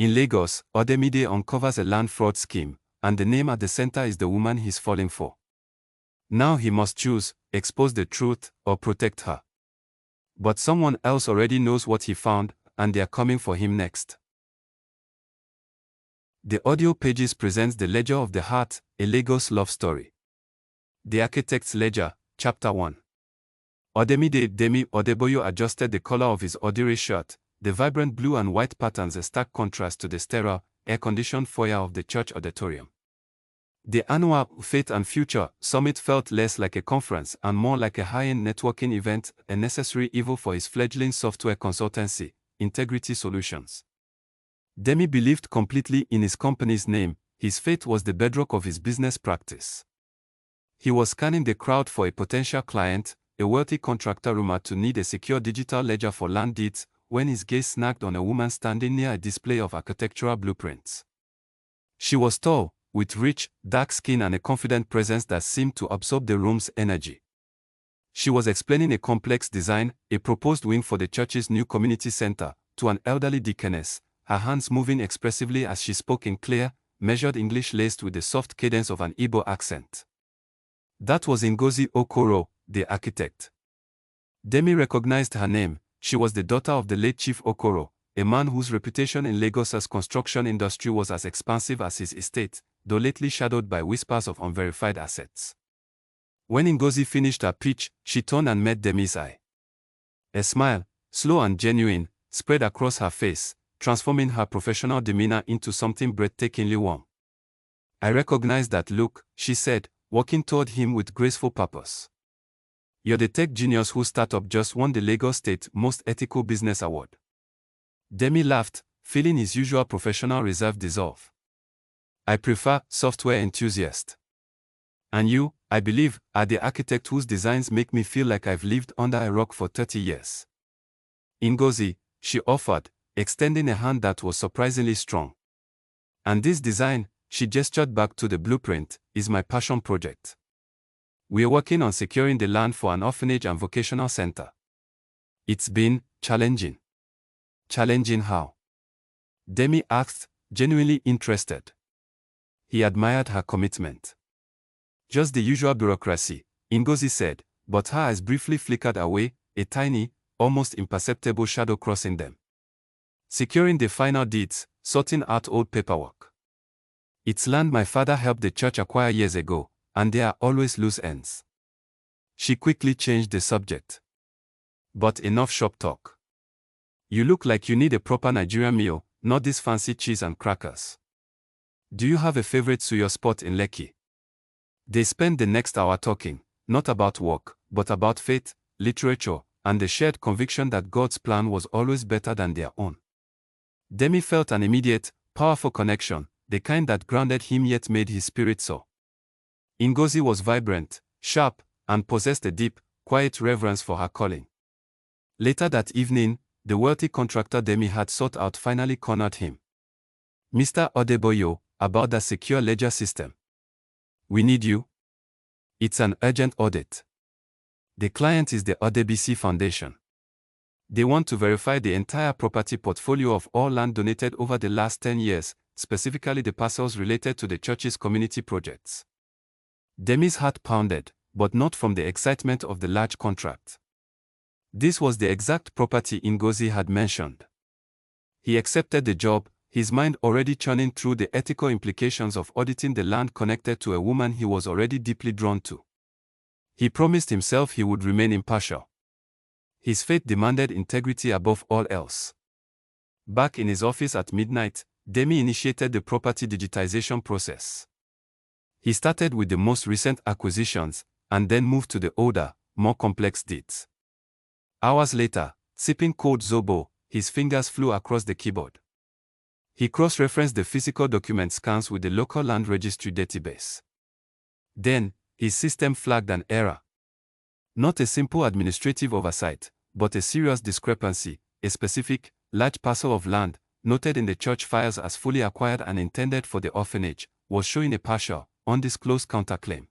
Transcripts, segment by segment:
In Lagos, Ademide uncovers a land fraud scheme, and the name at the center is the woman he's falling for. Now he must choose, expose the truth, or protect her. But someone else already knows what he found, and they are coming for him next. The audio pages presents The Ledger of the Heart, a Lagos love story. The Architect's Ledger, Chapter 1. Ademide Demi Adebayo adjusted the color of his ordinary shirt, the vibrant blue and white patterns a stark contrast to the sterile, air-conditioned foyer of the church auditorium. The annual Faith and Future Summit felt less like a conference and more like a high-end networking event, a necessary evil for his fledgling software consultancy, Integrity Solutions. Demi believed completely in his company's name. His faith was the bedrock of his business practice. He was scanning the crowd for a potential client, a wealthy contractor rumored to need a secure digital ledger for land deeds, when his gaze snagged on a woman standing near a display of architectural blueprints. She was tall, with rich, dark skin and a confident presence that seemed to absorb the room's energy. She was explaining a complex design, a proposed wing for the church's new community center, to an elderly deaconess, her hands moving expressively as she spoke in clear, measured English laced with the soft cadence of an Igbo accent. That was Ngozi Okoro, the architect. Demi recognized her name. She was the daughter of the late Chief Okoro, a man whose reputation in Lagos's construction industry was as expansive as his estate, though lately shadowed by whispers of unverified assets. When Ngozi finished her pitch, she turned and met Demi's eye. A smile, slow and genuine, spread across her face, transforming her professional demeanor into something breathtakingly warm. "I recognize that look," she said, walking toward him with graceful purpose. "You're the tech genius whose startup just won the Lagos State Most Ethical Business Award." Demi laughed, feeling his usual professional reserve dissolve. "I prefer software enthusiast. And you, I believe, are the architect whose designs make me feel like I've lived under a rock for 30 years. Ngozi," she offered, extending a hand that was surprisingly strong. "And this design," she gestured back to the blueprint, "is my passion project. We're working on securing the land for an orphanage and vocational center. It's been challenging." "Challenging how?" Demi asked, genuinely interested. He admired her commitment. "Just the usual bureaucracy," Ngozi said, but her eyes briefly flickered away, a tiny, almost imperceptible shadow crossing them. "Securing the final deeds, sorting out old paperwork. It's land my father helped the church acquire years ago, and there are always loose ends." She quickly changed the subject. "But enough shop talk. You look like you need a proper Nigerian meal, not this fancy cheese and crackers. Do you have a favorite suyo spot in Lekki?" They spent the next hour talking, not about work, but about faith, literature, and the shared conviction that God's plan was always better than their own. Demi felt an immediate, powerful connection, the kind that grounded him yet made his spirit soar. Ngozi was vibrant, sharp, and possessed a deep, quiet reverence for her calling. Later that evening, the wealthy contractor Demi had sought out finally cornered him. "Mr. Adebayo, about the secure ledger system. We need you. It's an urgent audit. The client is the Adebisi Foundation. They want to verify the entire property portfolio of all land donated over the last 10 years, specifically the parcels related to the church's community projects." Demi's heart pounded, but not from the excitement of the large contract. This was the exact property Ngozi had mentioned. He accepted the job, his mind already churning through the ethical implications of auditing the land connected to a woman he was already deeply drawn to. He promised himself he would remain impartial. His faith demanded integrity above all else. Back in his office at midnight, Demi initiated the property digitization process. He started with the most recent acquisitions, and then moved to the older, more complex deeds. Hours later, sipping cold zobo, his fingers flew across the keyboard. He cross-referenced the physical document scans with the local land registry database. Then, his system flagged an error. Not a simple administrative oversight, but a serious discrepancy. A specific, large parcel of land, noted in the church files as fully acquired and intended for the orphanage, was showing a partial, undisclosed counterclaim.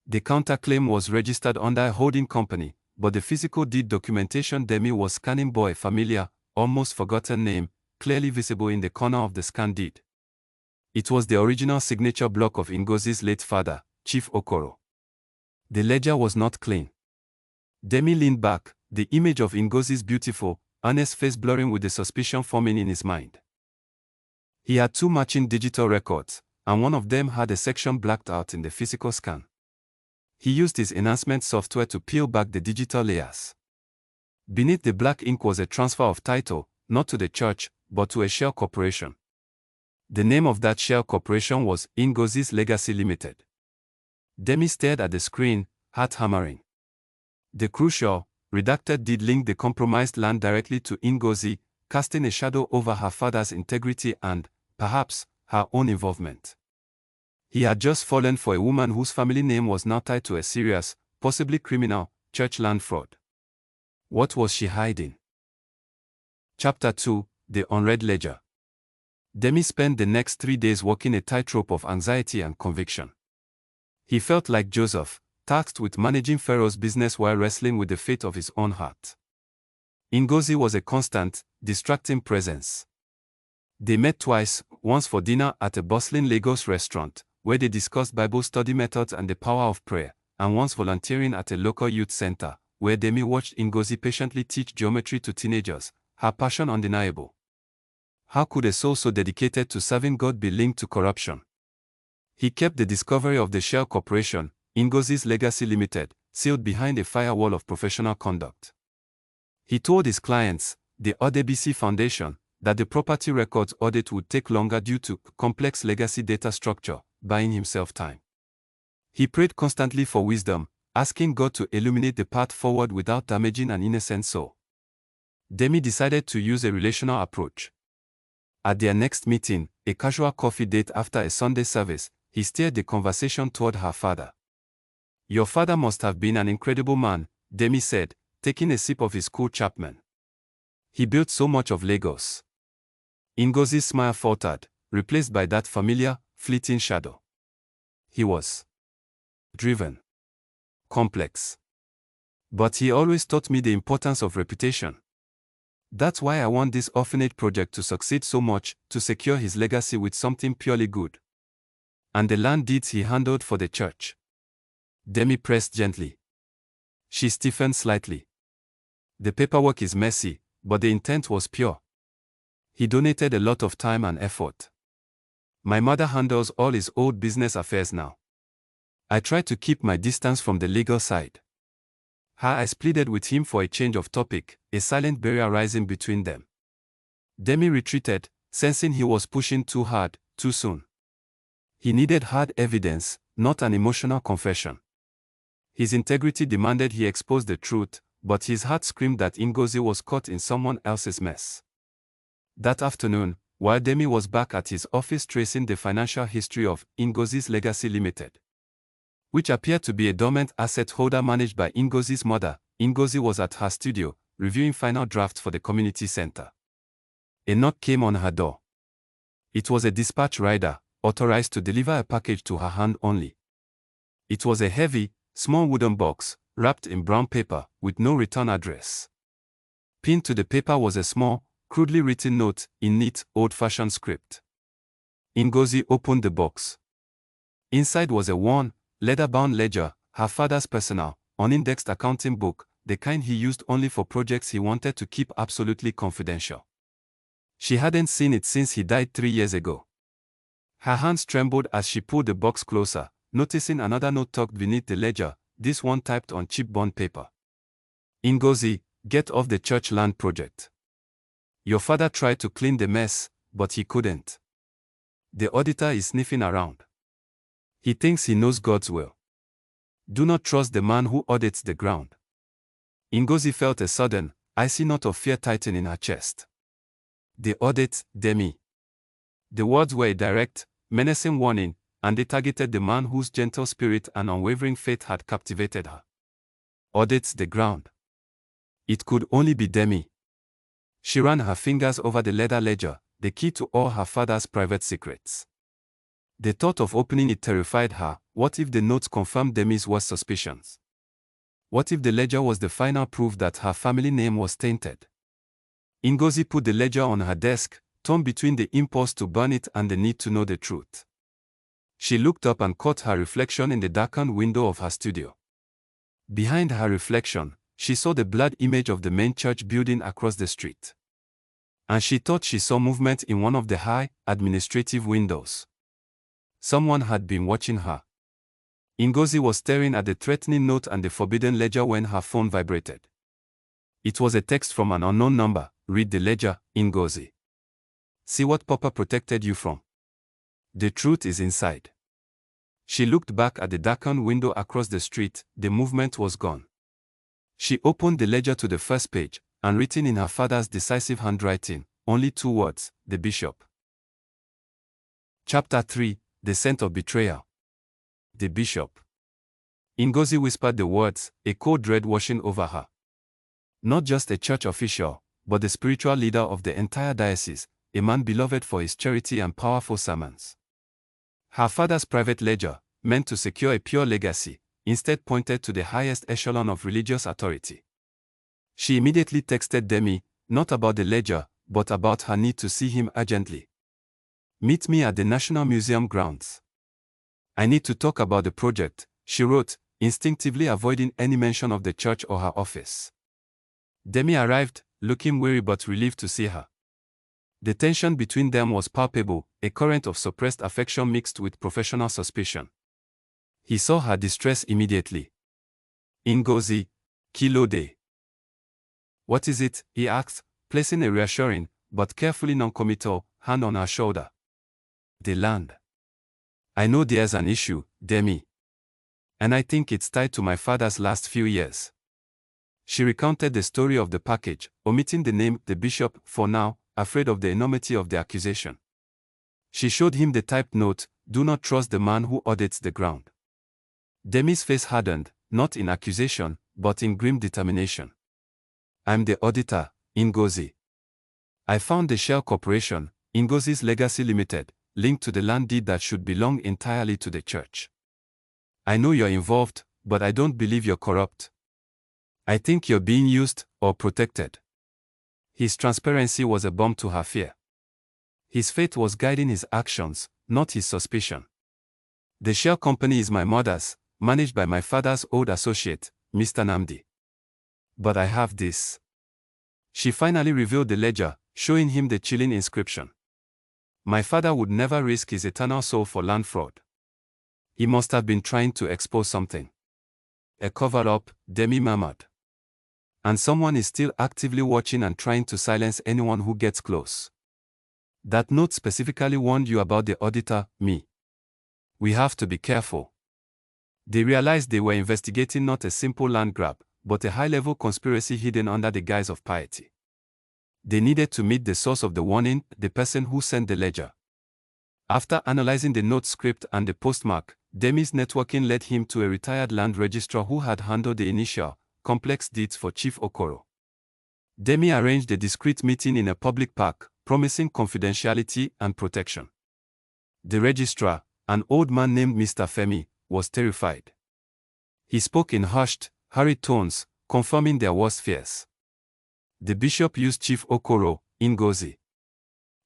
The counterclaim was registered under a holding company, but the physical deed documentation Demi was scanning bore a familiar, almost forgotten name, clearly visible in the corner of the scan deed. It was the original signature block of Ngozi's late father, Chief Okoro. The ledger was not clean. Demi leaned back, the image of Ngozi's beautiful, honest face blurring with the suspicion forming in his mind. He had 2 matching digital records, and one of them had a section blacked out in the physical scan. He used his enhancement software to peel back the digital layers. Beneath the black ink was a transfer of title, not to the church, but to a shell corporation. The name of that shell corporation was Ngozi's Legacy Limited. Demi stared at the screen, heart hammering. The crucial, redacted deed linked the compromised land directly to Ngozi, casting a shadow over her father's integrity and, perhaps, her own involvement. He had just fallen for a woman whose family name was now tied to a serious, possibly criminal, church land fraud. What was she hiding? Chapter 2: The Unread Ledger. Demi spent the next 3 days walking a tightrope of anxiety and conviction. He felt like Joseph, tasked with managing Pharaoh's business while wrestling with the fate of his own heart. Ngozi was a constant, distracting presence. They met twice, once for dinner at a bustling Lagos restaurant, where they discussed Bible study methods and the power of prayer, and once volunteering at a local youth center, where Demi watched Ngozi patiently teach geometry to teenagers, her passion undeniable. How could a soul so dedicated to serving God be linked to corruption? He kept the discovery of the shell corporation, Ngozi's Legacy Limited, sealed behind a firewall of professional conduct. He told his clients, the Adebayo Foundation, that the property records audit would take longer due to complex legacy data structure, buying himself time. He prayed constantly for wisdom, asking God to illuminate the path forward without damaging an innocent soul. Demi decided to use a relational approach. At their next meeting, a casual coffee date after a Sunday service, he steered the conversation toward her father. "Your father must have been an incredible man," Demi said, taking a sip of his cool Chapman. "He built so much of Lagos." Ngozi's smile faltered, replaced by that familiar, fleeting shadow. "He was driven, complex. But he always taught me the importance of reputation. That's why I want this orphanage project to succeed so much, to secure his legacy with something purely good. And the land deeds he handled for the church." Demi pressed gently. She stiffened slightly. "The paperwork is messy, but the intent was pure. He donated a lot of time and effort. My mother handles all his old business affairs now. I try to keep my distance from the legal side." Her eyes pleaded with him for a change of topic, a silent barrier rising between them. Demi retreated, sensing he was pushing too hard, too soon. He needed hard evidence, not an emotional confession. His integrity demanded he expose the truth, but his heart screamed that Ngozi was caught in someone else's mess. That afternoon, while Demi was back at his office tracing the financial history of Ngozi's Legacy Limited, which appeared to be a dormant asset holder managed by Ngozi's mother, Ngozi was at her studio, reviewing final drafts for the community center. A knock came on her door. It was a dispatch rider, authorized to deliver a package to her hand only. It was a heavy, small wooden box, wrapped in brown paper, with no return address. Pinned to the paper was a small, crudely written note, in neat, old-fashioned script. Ngozi opened the box. Inside was a worn, leather-bound ledger, her father's personal, unindexed accounting book, the kind he used only for projects he wanted to keep absolutely confidential. She hadn't seen it since he died 3 years ago. Her hands trembled as she pulled the box closer, noticing another note tucked beneath the ledger, this one typed on cheap bond paper. "Ngozi, get off the church land project. Your father tried to clean the mess, but he couldn't. The auditor is sniffing around. He thinks he knows God's will. Do not trust the man who audits the ground." Ngozi felt a sudden, icy knot of fear tighten in her chest. "The audit, Demi." The words were a direct, menacing warning, and they targeted the man whose gentle spirit and unwavering faith had captivated her. Audits the ground. It could only be Demi. She ran her fingers over the leather ledger, the key to all her father's private secrets. The thought of opening it terrified her. What if the notes confirmed Demi's worst suspicions? What if the ledger was the final proof that her family name was tainted? Ngozi put the ledger on her desk, torn between the impulse to burn it and the need to know the truth. She looked up and caught her reflection in the darkened window of her studio. Behind her reflection, she saw the blurred image of the main church building across the street. And she thought she saw movement in one of the high, administrative windows. Someone had been watching her. Ngozi was staring at the threatening note and the forbidden ledger when her phone vibrated. It was a text from an unknown number. Read the ledger, Ngozi. See what Papa protected you from. The truth is inside. She looked back at the darkened window across the street. The movement was gone. She opened the ledger to the first page, and written in her father's decisive handwriting, only 2 words, the bishop. Chapter 3, The Scent of Betrayal. The bishop. Ngozi whispered the words, a cold dread washing over her. Not just a church official, but the spiritual leader of the entire diocese, a man beloved for his charity and powerful sermons. Her father's private ledger, meant to secure a pure legacy, instead pointed to the highest echelon of religious authority. She immediately texted Demi, not about the ledger, but about her need to see him urgently. Meet me at the National Museum grounds. I need to talk about the project, she wrote, instinctively avoiding any mention of the church or her office. Demi arrived, looking weary but relieved to see her. The tension between them was palpable, a current of suppressed affection mixed with professional suspicion. He saw her distress immediately. Ngozi, kilo de. What is it? He asked, placing a reassuring, but carefully non-committal, hand on her shoulder. The land. I know there's an issue, Demi. And I think it's tied to my father's last few years. She recounted the story of the package, omitting the name, the bishop, for now, afraid of the enormity of the accusation. She showed him the typed note, do not trust the man who audits the ground. Demi's face hardened, not in accusation, but in grim determination. I'm the auditor, Ngozi. I found the shell corporation, Ngozi's Legacy Limited, linked to the land deed that should belong entirely to the church. I know you're involved, but I don't believe you're corrupt. I think you're being used, or protected. His transparency was a bomb to her fear. His faith was guiding his actions, not his suspicion. The shell company is my mother's, managed by my father's old associate, Mr. Namdi. But I have this. She finally revealed the ledger, showing him the chilling inscription. My father would never risk his eternal soul for land fraud. He must have been trying to expose something. A cover-up, Demi murmured. And someone is still actively watching and trying to silence anyone who gets close. That note specifically warned you about the auditor, me. We have to be careful. They realized they were investigating not a simple land grab, but a high-level conspiracy hidden under the guise of piety. They needed to meet the source of the warning, the person who sent the ledger. After analyzing the note script and the postmark, Demi's networking led him to a retired land registrar who had handled the initial, complex deeds for Chief Okoro. Demi arranged a discreet meeting in a public park, promising confidentiality and protection. The registrar, an old man named Mr. Femi, was terrified. He spoke in hushed, hurried tones, confirming their worst fears. The bishop used Chief Okoro, Ngozi.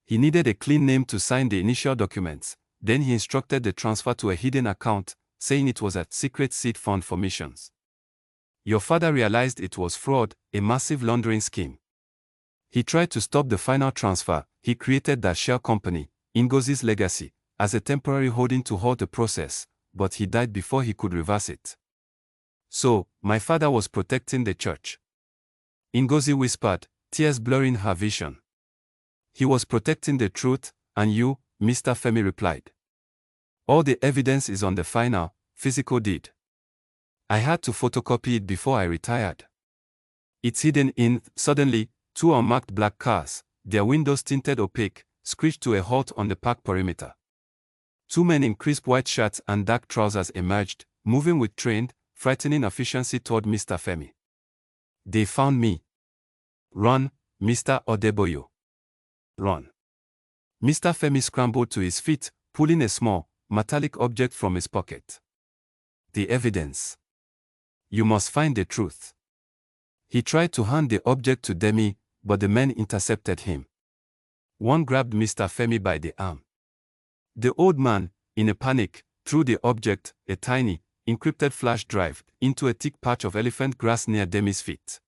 He needed a clean name to sign the initial documents, then he instructed the transfer to a hidden account, saying it was a secret seed fund for missions. Your father realized it was fraud, a massive laundering scheme. He tried to stop the final transfer. He created that shell company, Ngozi's Legacy, as a temporary holding to halt the process, but he died before he could reverse it. So, my father was protecting the church. Ngozi whispered, tears blurring her vision. He was protecting the truth, and you, Mr. Femi replied. All the evidence is on the final, physical deed. I had to photocopy it before I retired. It's hidden in, suddenly, 2 unmarked black cars, their windows tinted opaque, screeched to a halt on the park perimeter. 2 men in crisp white shirts and dark trousers emerged, moving with trained, frightening efficiency toward Mr. Femi. They found me. Run, Mr. Adebayo. Run. Mr. Femi scrambled to his feet, pulling a small, metallic object from his pocket. The evidence. You must find the truth. He tried to hand the object to Demi, but the men intercepted him. One grabbed Mr. Femi by the arm. The old man, in a panic, threw the object, a tiny, encrypted flash drive, into a thick patch of elephant grass near Demi's feet.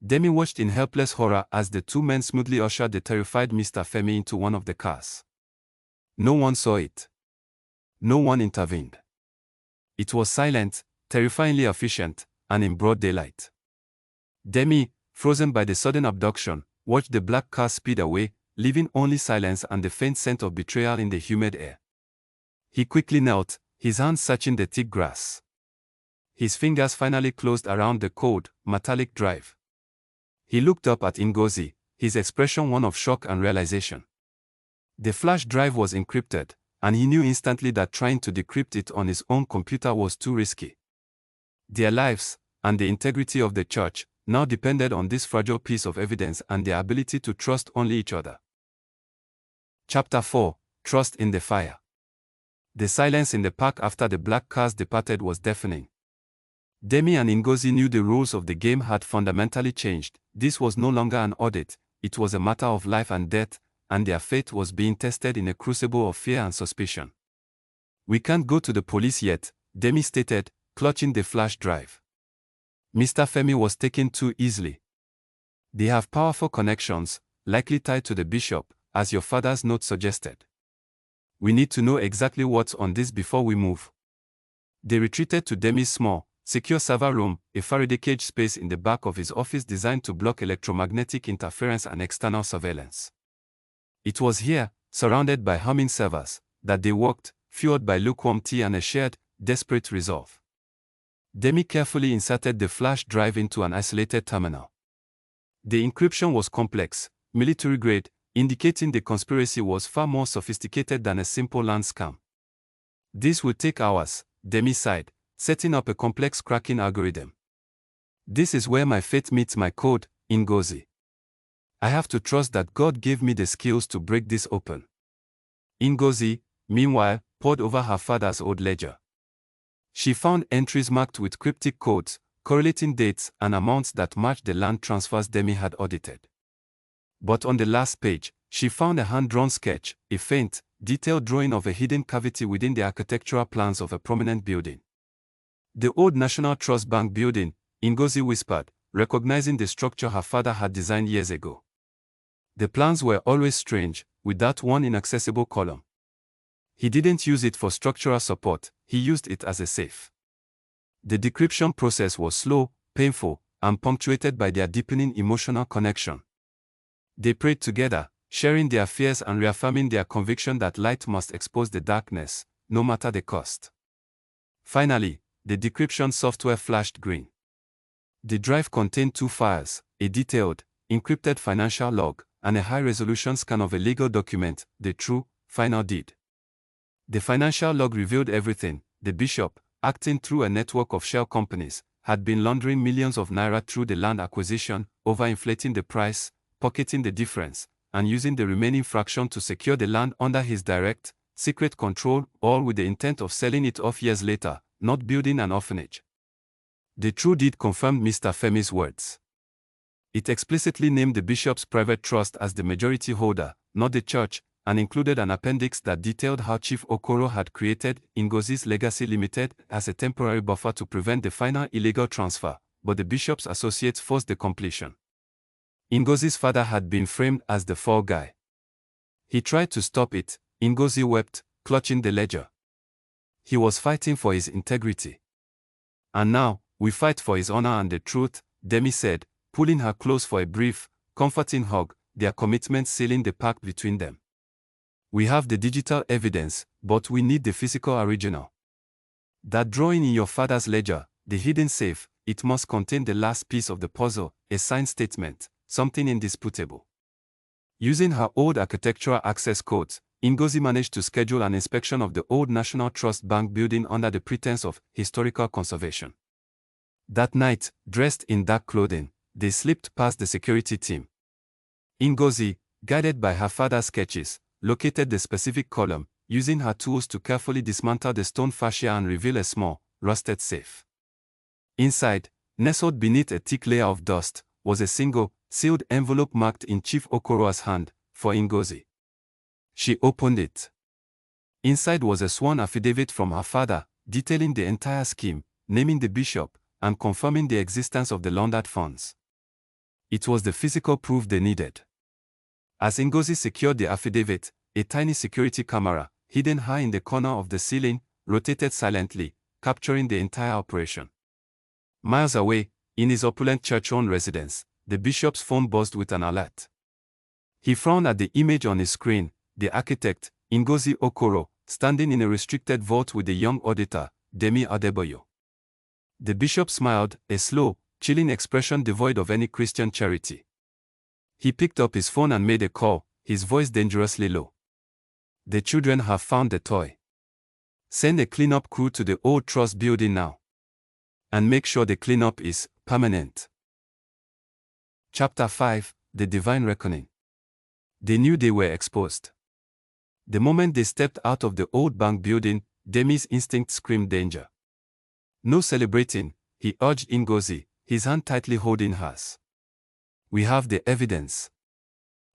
Demi watched in helpless horror as the two men smoothly ushered the terrified Mr. Femi into one of the cars. No one saw it. No one intervened. It was silent, terrifyingly efficient, and in broad daylight. Demi, frozen by the sudden abduction, watched the black car speed away, leaving only silence and the faint scent of betrayal in the humid air. He quickly knelt, his hands searching the thick grass. His fingers finally closed around the cold, metallic drive. He looked up at Ngozi, his expression one of shock and realization. The flash drive was encrypted, and he knew instantly that trying to decrypt it on his own computer was too risky. Their lives, and the integrity of the church, now depended on this fragile piece of evidence and their ability to trust only each other. Chapter 4: Trust in the Fire. The silence in the park after the black cars departed was deafening. Demi and Ngozi knew the rules of the game had fundamentally changed. This was no longer an audit, it was a matter of life and death, and their fate was being tested in a crucible of fear and suspicion. "We can't go to the police yet," Demi stated, clutching the flash drive. "Mr. Femi was taken too easily. They have powerful connections, likely tied to the bishop, as your father's note suggested. We need to know exactly what's on this before we move." They retreated to Demi's small, secure server room, a Faraday cage space in the back of his office designed to block electromagnetic interference and external surveillance. It was here, surrounded by humming servers, that they worked, fueled by lukewarm tea and a shared, desperate resolve. Demi carefully inserted the flash drive into an isolated terminal. The encryption was complex, military-grade, indicating the conspiracy was far more sophisticated than a simple land scam. "This will take hours," Demi sighed, setting up a complex cracking algorithm. "This is where my faith meets my code, Ngozi. I have to trust that God gave me the skills to break this open." Ngozi, meanwhile, pored over her father's old ledger. She found entries marked with cryptic codes, correlating dates and amounts that matched the land transfers Demi had audited. But on the last page, she found a hand-drawn sketch, a faint, detailed drawing of a hidden cavity within the architectural plans of a prominent building. "The old National Trust Bank building," Ngozi whispered, recognizing the structure her father had designed years ago. The plans were always strange, with that one inaccessible column. He didn't use it for structural support, he used it as a safe. The decryption process was slow, painful, and punctuated by their deepening emotional connection. They prayed together, sharing their fears and reaffirming their conviction that light must expose the darkness, no matter the cost. Finally, the decryption software flashed green. The drive contained two files, a detailed, encrypted financial log, and a high-resolution scan of a legal document, the true, final deed. The financial log revealed everything. The bishop, acting through a network of shell companies, had been laundering millions of naira through the land acquisition, overinflating the price, pocketing the difference, and using the remaining fraction to secure the land under his direct, secret control, all with the intent of selling it off years later, not building an orphanage. The true deed confirmed Mr. Femi's words. It explicitly named the bishop's private trust as the majority holder, not the church, and included an appendix that detailed how Chief Okoro had created Ngozi's Legacy Limited as a temporary buffer to prevent the final illegal transfer, but the bishop's associates forced the completion. Ngozi's father had been framed as the fall guy. He tried to stop it, Ngozi wept, clutching the ledger. He was fighting for his integrity. "And now, we fight for his honor and the truth," Demi said, pulling her close for a brief, comforting hug, their commitment sealing the pact between them. "We have the digital evidence, but we need the physical original. That drawing in your father's ledger, the hidden safe, it must contain the last piece of the puzzle, a signed statement, something indisputable." Using her old architectural access codes, Ngozi managed to schedule an inspection of the old National Trust Bank building under the pretense of historical conservation. That night, dressed in dark clothing, they slipped past the security team. Ngozi, guided by her father's sketches, located the specific column, using her tools to carefully dismantle the stone fascia and reveal a small, rusted safe. Inside, nestled beneath a thick layer of dust, was a single, sealed envelope marked in Chief Okoro's hand, for Ngozi. She opened it. Inside was a sworn affidavit from her father, detailing the entire scheme, naming the bishop, and confirming the existence of the laundered funds. It was the physical proof they needed. As Ngozi secured the affidavit, a tiny security camera, hidden high in the corner of the ceiling, rotated silently, capturing the entire operation. Miles away, in his opulent church-owned residence, the bishop's phone buzzed with an alert. He frowned at the image on his screen, the architect, Ngozi Okoro, standing in a restricted vault with the young auditor, Demi Adebayo. The bishop smiled, a slow, chilling expression devoid of any Christian charity. He picked up his phone and made a call, his voice dangerously low. The children have found the toy. Send a cleanup crew to the old trust building now. And make sure the cleanup is permanent. Chapter 5, The Divine Reckoning. They knew they were exposed. The moment they stepped out of the old bank building, Demi's instinct screamed danger. No celebrating, he urged Ngozi, his hand tightly holding hers. We have the evidence.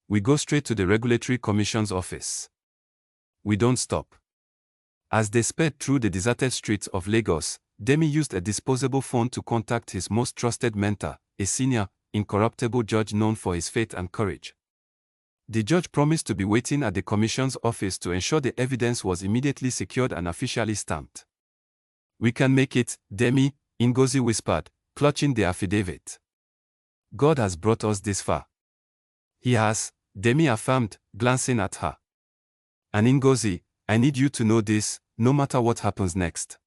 We go straight to the Regulatory Commission's office. We don't stop. As they sped through the deserted streets of Lagos, Demi used a disposable phone to contact his most trusted mentor, a senior, incorruptible judge known for his faith and courage. The judge promised to be waiting at the commission's office to ensure the evidence was immediately secured and officially stamped. We can make it, Demi, Ngozi whispered, clutching the affidavit. God has brought us this far. He has, Demi affirmed, glancing at her. And Ngozi, I need you to know this, no matter what happens next.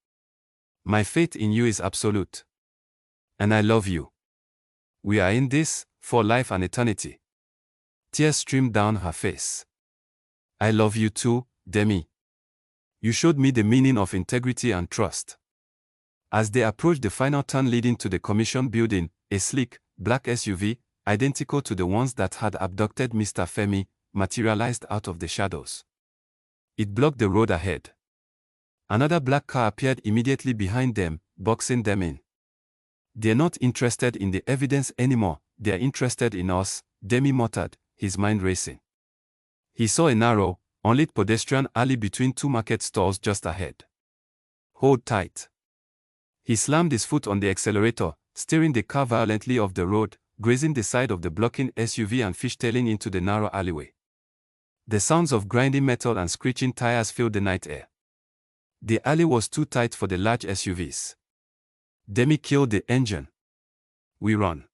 My faith in you is absolute. And I love you. We are in this, for life and eternity. Tears streamed down her face. I love you too, Demi. You showed me the meaning of integrity and trust. As they approached the final turn leading to the commission building, a sleek, black SUV, identical to the ones that had abducted Mr. Femi, materialized out of the shadows. It blocked the road ahead. Another black car appeared immediately behind them, boxing them in. They're not interested in the evidence anymore, they're interested in us, Demi muttered, his mind racing. He saw a narrow, unlit pedestrian alley between two market stalls just ahead. Hold tight. He slammed his foot on the accelerator, steering the car violently off the road, grazing the side of the blocking SUV and fishtailing into the narrow alleyway. The sounds of grinding metal and screeching tires filled the night air. The alley was too tight for the large SUVs. Demi killed the engine. We run.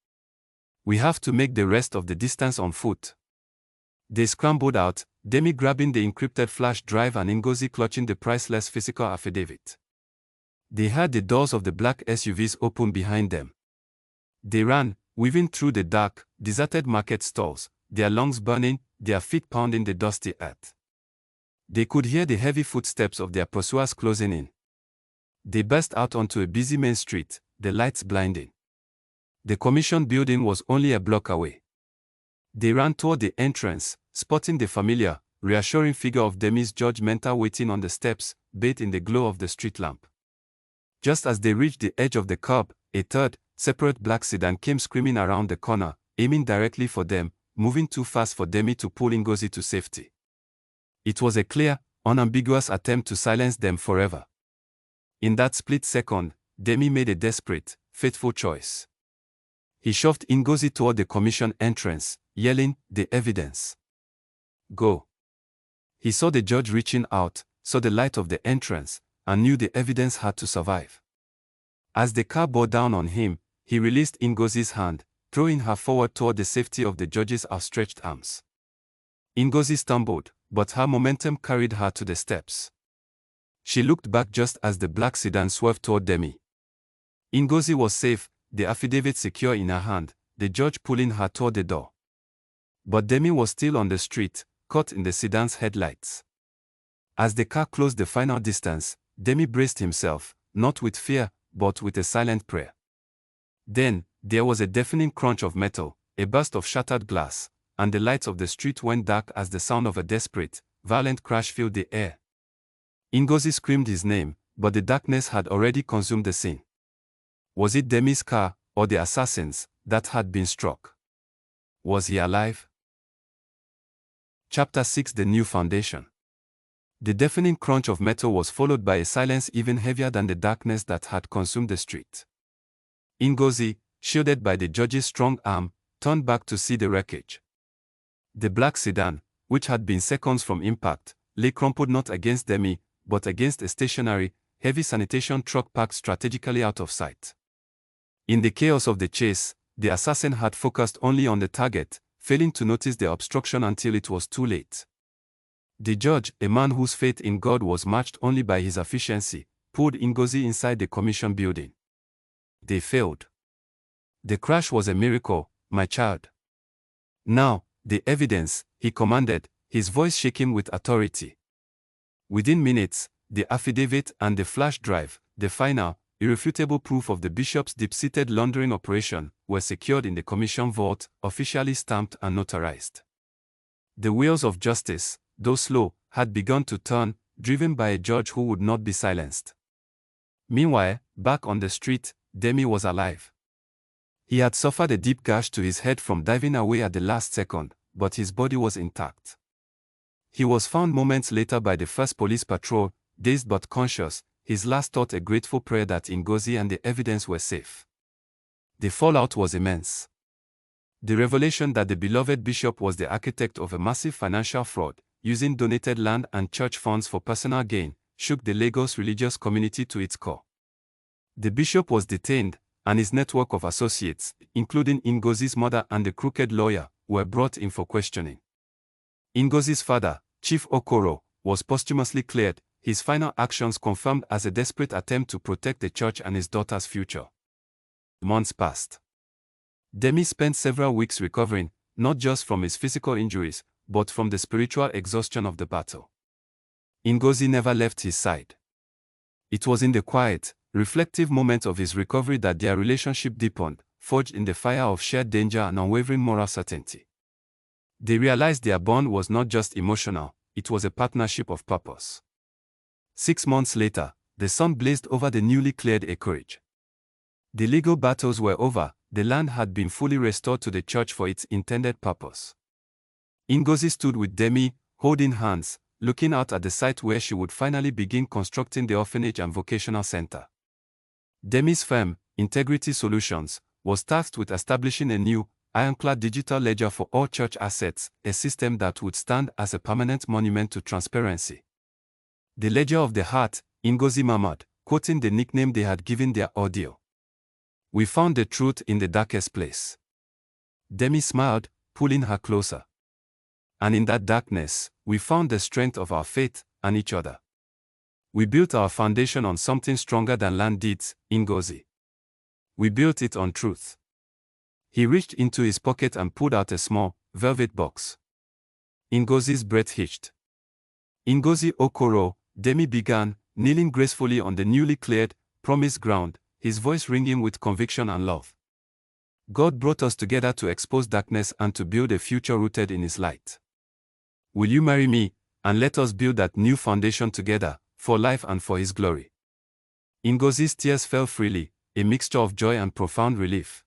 We have to make the rest of the distance on foot. They scrambled out, Demi grabbing the encrypted flash drive and Ngozi clutching the priceless physical affidavit. They heard the doors of the black SUVs open behind them. They ran, weaving through the dark, deserted market stalls, their lungs burning, their feet pounding the dusty earth. They could hear the heavy footsteps of their pursuers closing in. They burst out onto a busy main street, the lights blinding. The commission building was only a block away. They ran toward the entrance, spotting the familiar, reassuring figure of Demi's judge mentor waiting on the steps, bathed in the glow of the street lamp. Just as they reached the edge of the curb, a third, separate black sedan came screaming around the corner, aiming directly for them, moving too fast for Demi to pull Ngozi to safety. It was a clear, unambiguous attempt to silence them forever. In that split second, Demi made a desperate, fateful choice. He shoved Ngozi toward the commission entrance, yelling, "The evidence. Go." He saw the judge reaching out, saw the light of the entrance, and knew the evidence had to survive. As the car bore down on him, he released Ngozi's hand, throwing her forward toward the safety of the judge's outstretched arms. Ngozi stumbled, but her momentum carried her to the steps. She looked back just as the black sedan swerved toward Demi. Ngozi was safe, the affidavit secure in her hand, the judge pulling her toward the door. But Demi was still on the street, caught in the sedan's headlights. As the car closed the final distance, Demi braced himself, not with fear, but with a silent prayer. Then, there was a deafening crunch of metal, a burst of shattered glass, and the lights of the street went dark as the sound of a desperate, violent crash filled the air. Ngozi screamed his name, but the darkness had already consumed the scene. Was it Demi's car, or the assassins, that had been struck? Was he alive? Chapter 6: The New Foundation. The deafening crunch of metal was followed by a silence even heavier than the darkness that had consumed the street. Ngozi, shielded by the judge's strong arm, turned back to see the wreckage. The black sedan, which had been seconds from impact, lay crumpled not against Demi, but against a stationary, heavy sanitation truck parked strategically out of sight. In the chaos of the chase, the assassin had focused only on the target, failing to notice the obstruction until it was too late. The judge, a man whose faith in God was matched only by his efficiency, pulled Ngozi inside the commission building. They failed. The crash was a miracle, my child. Now, the evidence, he commanded, his voice shaking with authority. Within minutes, the affidavit and the flash drive, the final, irrefutable proof of the bishop's deep-seated laundering operation, were secured in the commission vault, officially stamped and notarized. The wheels of justice, though slow, had begun to turn, driven by a judge who would not be silenced. Meanwhile, back on the street, Demi was alive. He had suffered a deep gash to his head from diving away at the last second, but his body was intact. He was found moments later by the first police patrol, dazed but conscious, his last thought a grateful prayer that Ngozi and the evidence were safe. The fallout was immense. The revelation that the beloved bishop was the architect of a massive financial fraud, using donated land and church funds for personal gain, shook the Lagos religious community to its core. The bishop was detained, and his network of associates, including Ngozi's mother and the crooked lawyer, were brought in for questioning. Ngozi's father, Chief Okoro, was posthumously cleared, his final actions confirmed as a desperate attempt to protect the church and his daughter's future. Months passed. Demi spent several weeks recovering, not just from his physical injuries, but from the spiritual exhaustion of the battle. Ngozi never left his side. It was in the quiet, reflective moments of his recovery that their relationship deepened, forged in the fire of shared danger and unwavering moral certainty. They realized their bond was not just emotional, it was a partnership of purpose. 6 months later, the sun blazed over the newly cleared acreage. The legal battles were over, the land had been fully restored to the church for its intended purpose. Ngozi stood with Demi, holding hands, looking out at the site where she would finally begin constructing the orphanage and vocational center. Demi's firm, Integrity Solutions, was tasked with establishing a new, ironclad digital ledger for all church assets, a system that would stand as a permanent monument to transparency. The Ledger of the Heart, Ngozi murmured, quoting the nickname they had given their ordeal. We found the truth in the darkest place. Demi smiled, pulling her closer. And in that darkness, we found the strength of our faith and each other. We built our foundation on something stronger than land deeds, Ngozi. We built it on truth. He reached into his pocket and pulled out a small, velvet box. Ngozi's breath hitched. Ngozi Okoro, Demi began, kneeling gracefully on the newly cleared, promised ground, his voice ringing with conviction and love. God brought us together to expose darkness and to build a future rooted in His light. Will you marry me, and let us build that new foundation together, for life and for His glory? Ngozi's tears fell freely, a mixture of joy and profound relief.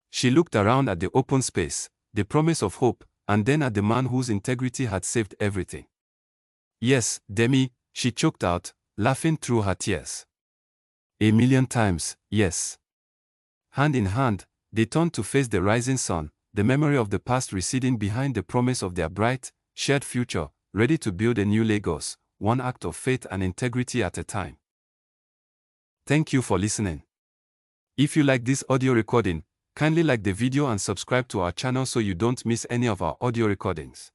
She looked around at the open space, the promise of hope, and then at the man whose integrity had saved everything. Yes, Demi, she choked out, laughing through her tears. 1,000,000 times, yes. Hand in hand, they turned to face the rising sun, the memory of the past receding behind the promise of their bright, shared future, ready to build a new Lagos, one act of faith and integrity at a time. Thank you for listening. If you like this audio recording, kindly like the video and subscribe to our channel so you don't miss any of our audio recordings.